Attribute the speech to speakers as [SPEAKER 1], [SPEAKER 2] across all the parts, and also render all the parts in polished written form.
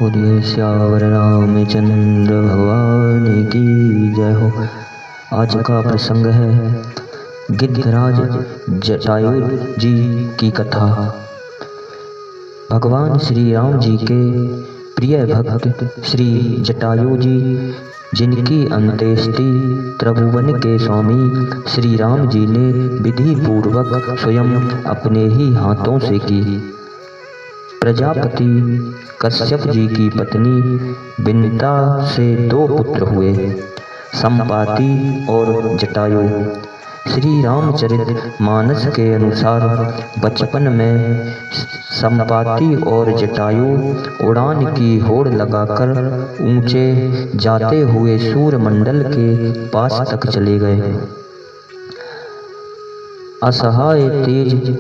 [SPEAKER 1] बोलिए श्यावर रामचंद्र भगवान की जय हो। आज का प्रसंग है गिद्धराज जटायु जी की कथा। भगवान श्री राम जी के प्रिय भक्त श्री जटायु जी, जिनकी अंत्येष्टि त्रिभुवन के स्वामी श्री राम जी ने विधि पूर्वक स्वयं अपने ही हाथों से की। प्रजापति कश्यप जी की पत्नी बिंता से 2 पुत्र हुए, संपाति और जटायु। श्री रामचरित मानस के अनुसार बचपन में संपाति और जटायु उड़ान की होड़ लगाकर ऊंचे जाते हुए सूर्यमंडल के पास तक चले गए। असहाय तेज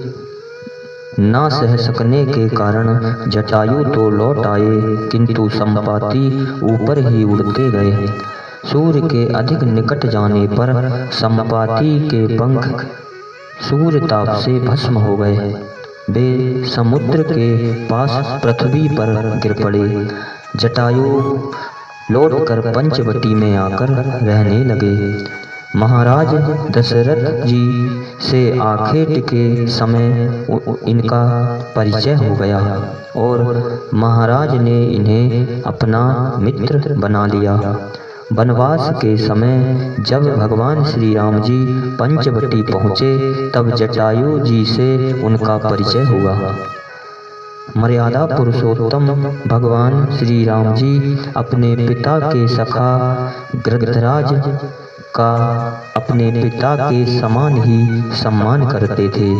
[SPEAKER 1] ना सह सकने के कारण जटायु तो लौट आए, किंतु संपाति ऊपर ही उड़ते गए। सूर्य के अधिक निकट जाने पर संपाति के पंख सूर्य ताप से भस्म हो गए। वे समुद्र के पास पृथ्वी पर गिर पड़े। जटायु लौटकर पंचवटी में आकर रहने लगे। महाराज दशरथ जी से आखेट के समय इनका परिचय हो गया और महाराज ने इन्हें अपना मित्र बना लिया। वनवास के समय जब भगवान श्री राम जी पंचवटी पहुँचे, तब जटायु जी से उनका परिचय हुआ। मर्यादा पुरुषोत्तम भगवान श्री राम जी अपने पिता के सखा गिद्धराज का अपने पिता के समान ही सम्मान करते थे।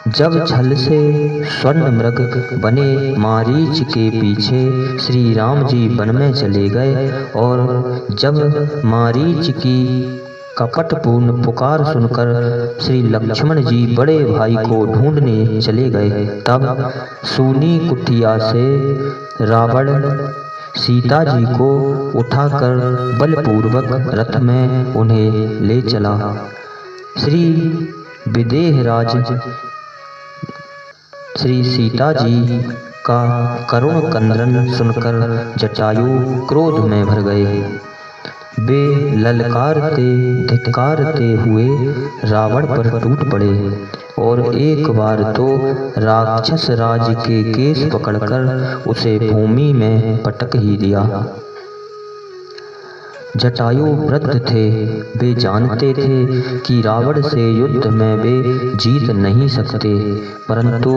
[SPEAKER 1] जब छल से स्वर्ण मृग बने मारीच के पीछे श्री राम जी वन में चले गए और जब मारीच की कपटपूर्ण पुकार सुनकर श्री लक्ष्मण जी बड़े भाई को ढूंढने चले गए, तब सूनी कुटिया से रावण सीता जी को उठाकर बलपूर्वक रथ में उन्हें ले चला। श्री विदेहराज श्री सीता जी का करुण क्रंदन सुनकर जटायु क्रोध में भर गए। वे ललकारते धिक्कारते हुए रावण पर टूट पड़े और एक बार तो राक्षस राज के केस पकड़कर उसे भूमि में पटक ही दिया। जटायु वृद्ध थे। वे जानते थे कि रावण से युद्ध में वे जीत नहीं सकते, परंतु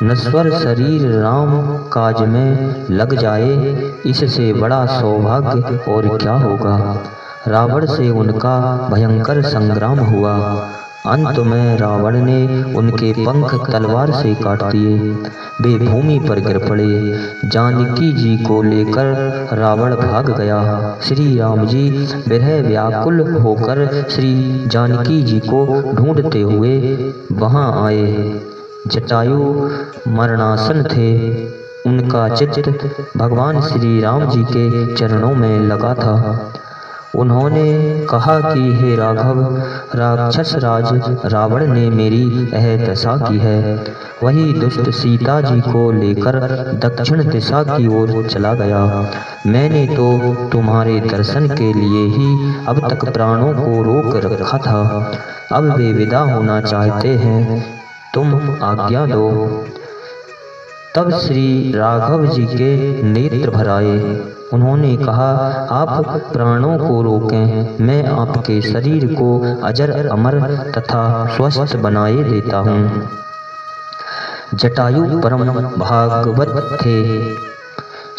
[SPEAKER 1] नश्वर शरीर राम काज में लग जाए, इससे बड़ा सौभाग्य और क्या होगा। रावण से उनका भयंकर संग्राम हुआ। अंत में रावण ने उनके पंख तलवार से काट दिए। वे भूमि पर गिर पड़े। जानकी जी को लेकर रावण भाग गया। श्री राम जी विरह व्याकुल होकर श्री जानकी जी को ढूंढते हुए वहां आए। जटायु मरणासन थे। उनका चित्त भगवान श्री राम जी के चरणों में लगा था। उन्होंने कहा कि हे राघव, राक्षस राज रावण ने मेरी यह दशा की है। वही दुष्ट सीता जी को लेकर दक्षिण दिशा की ओर चला गया। मैंने तो तुम्हारे दर्शन के लिए ही अब तक प्राणों को रोक रखा था। अब वे विदा होना चाहते हैं, तुम आज्ञा दो। तब श्री राघव जी के नेत्र भर आए। उन्होंने कहा, आप प्राणों को रोकें, मैं आपके शरीर को अजर अमर तथा स्वस्थ बनाए देता हूँ। जटायु परम भागवत थे।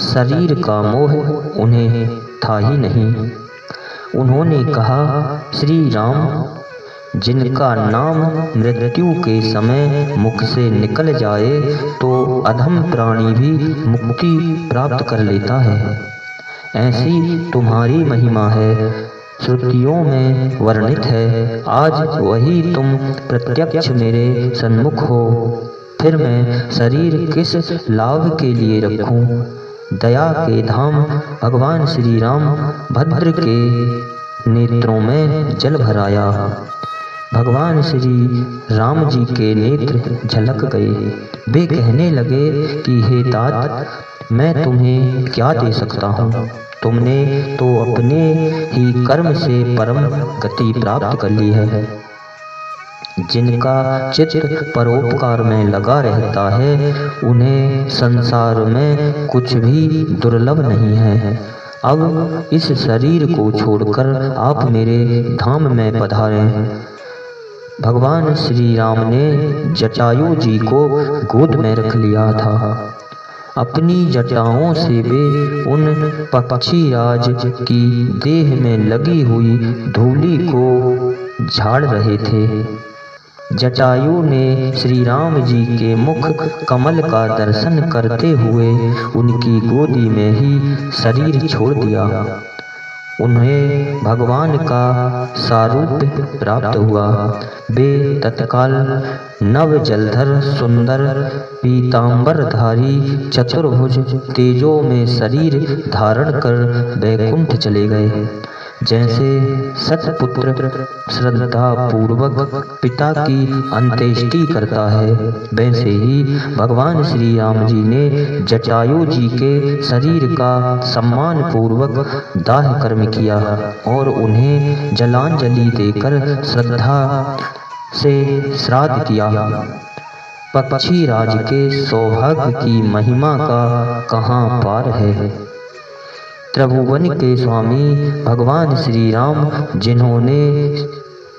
[SPEAKER 1] शरीर का मोह उन्हें था ही नहीं। उन्होंने कहा, श्री राम, जिनका नाम मृत्यु के समय मुख से निकल जाए तो अधम प्राणी भी मुक्ति प्राप्त कर लेता है। ऐसी तुम्हारी महिमा है, श्रुतियों में वर्णित है। आज वही तुम प्रत्यक्ष मेरे सन्मुख हो, फिर मैं शरीर किस लाभ के लिए रखूं। दया के धाम भगवान श्री राम भद्र के नेत्रों में जल भराया। भगवान श्री राम जी के नेत्र झलक गए। वे कहने लगे कि हे तात, मैं तुम्हें क्या दे सकता हूँ? तुमने तो अपने ही कर्म से परम गति प्राप्त कर ली है। जिनका चित्त परोपकार में लगा रहता है, उन्हें संसार में कुछ भी दुर्लभ नहीं है। अब इस शरीर को छोड़कर आप मेरे धाम में पधारें। भगवान श्री राम ने जटायु जी को गोद में रख लिया था। अपनी जटाओं से वे उन पक्षीराज की देह में लगी हुई धूलि को झाड़ रहे थे। जटायु ने श्री राम जी के मुख कमल का दर्शन करते हुए उनकी गोदी में ही शरीर छोड़ दिया। उन्हें भगवान का सारूप्य प्राप्त हुआ। वे तत्काल नव जलधर सुंदर पीतांबरधारी चतुर्भुज तेजो में शरीर धारण कर वैकुंठ चले गए। जैसे सतपुत्र श्रद्धा पूर्वक पिता की अंत्येष्टि करता है, वैसे ही भगवान श्री राम जी ने जटायु जी के शरीर का सम्मान पूर्वक दाह कर्म किया और उन्हें जलांजलि देकर श्रद्धा से श्राद्ध किया। पक्षी राज के सौभाग्य की महिमा का कहाँ पार है। त्रिभुवन के स्वामी भगवान श्री राम, जिन्होंने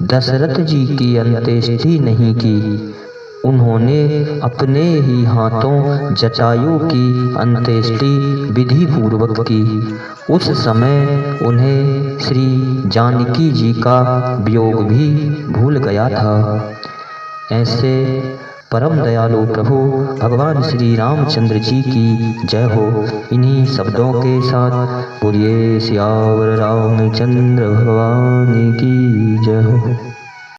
[SPEAKER 1] दशरथ जी की अंत्येष्टि नहीं की, उन्होंने अपने ही हाथों जटायु की अंत्येष्टि विधि पूर्वक की। उस समय उन्हें श्री जानकी जी का वियोग भी भूल गया था। ऐसे परम दयालु प्रभु भगवान श्री रामचंद्र जी की जय हो। इन्हीं शब्दों के साथ बोलिए सियावर रामचंद्र भगवान की जय हो।